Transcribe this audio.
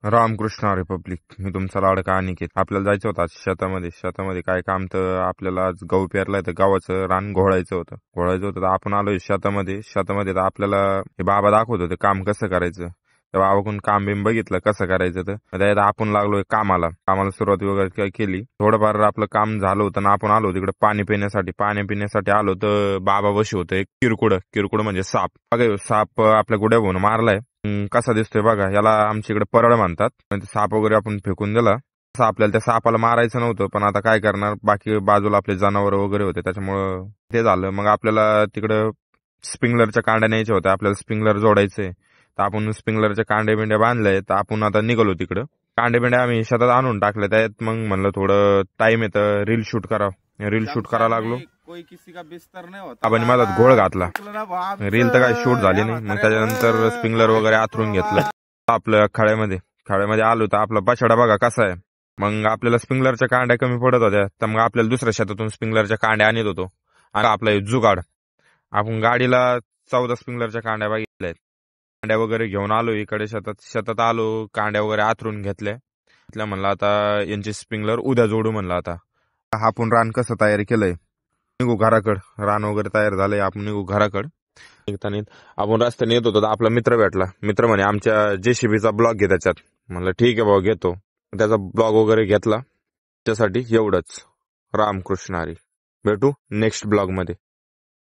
Ramakrishna Republic. मी तुमचा लाडका अनिकेत. आपल्याला जायचं होतं आज शेतामध्ये काय काम तर आपल्याला आज गहू पेरलाय तर गव्हाचं रान घोळायचं होतं तर आपण आलोय शेतामध्ये तर आपल्याला हे बाबा दाखवत होते काम कसं करायचं. तर बाबाकडून काम बिम बघितलं कसं करायचं तर त्यात आपण लागलोय कामाला सुरुवात वगैरे केली. थोडंफार आपलं काम झालं होतं ना आपण आलो तिकडे पाणी पिण्यासाठी आलो तर बाबा बशी होतं एक किरकुड म्हणजे साप. बघा साप आपल्या गुड्याभोवून मारलाय. कसा दिसतोय बघा. याला आमच्या इकडे परळ म्हणतात. म्हणजे साप वगैरे आपण फेकून दिला असं आपल्याला त्या सापाला मारायचं नव्हतं पण आता काय करणार, बाकी बाजूला आपले जनावर वगैरे होते त्याच्यामुळं ते झालं. मग आपल्याला तिकडं स्प्रिंगलरच्या कांड्या न्यायच्या होत्या, आपल्याला स्प्रिंगलर जोडायचे तर आपण स्प्रिंगलरच्या कांड्या बिंड्या बांधल्या तर आपण आता निघालो तिकडं. कांडे बिंड्या आम्ही शेतात आणून टाकले. त्यात मग म्हणलं थोडं टाइम येतं रील शूट करावं लागलो. आपण माझा घोळ घातला. रील तर काय शूट झाली नाही. मग त्याच्यानंतर स्प्रिंगलर वगैरे आथरून घेतलं. आपल्या खाड्यामध्ये आलो तर आपला बछडा बघा कसा आहे. मग आपल्याला स्प्रिंगलरच्या कांड्या कमी पडत होत्या तर मग आपल्याला दुसऱ्या शेतातून स्प्रिंगलरच्या कांड्या आणत होतो. आणि आपला जुगाड आपण गाडीला 14 स्प्रिंगलरच्या कांड्या बघितल्या. कांड्या वगैरे घेऊन आलो इकडे शेतात आलो. कांड्या वगैरे आथरून घेतल्या. म्हणलं आता यांची स्प्रिंगलर उद्या जोडू म्हणलं. आता आपण रान कसं तयार केलंय, निघू घराकड. रान वगैरे तयार झालंय, आपण निघू घराकड. आपण रस्त्याने येत होतो तर आपला मित्र भेटला. मित्र म्हणे आमच्या JCBचा ब्लॉग घे त्याच्यात. म्हणलं ठीक आहे भाऊ घेतो. त्याचा ब्लॉग वगैरे घेतला. त्यासाठी एवढंच. रामकृष्ण हरी. भेटू नेक्स्ट ब्लॉग मध्ये.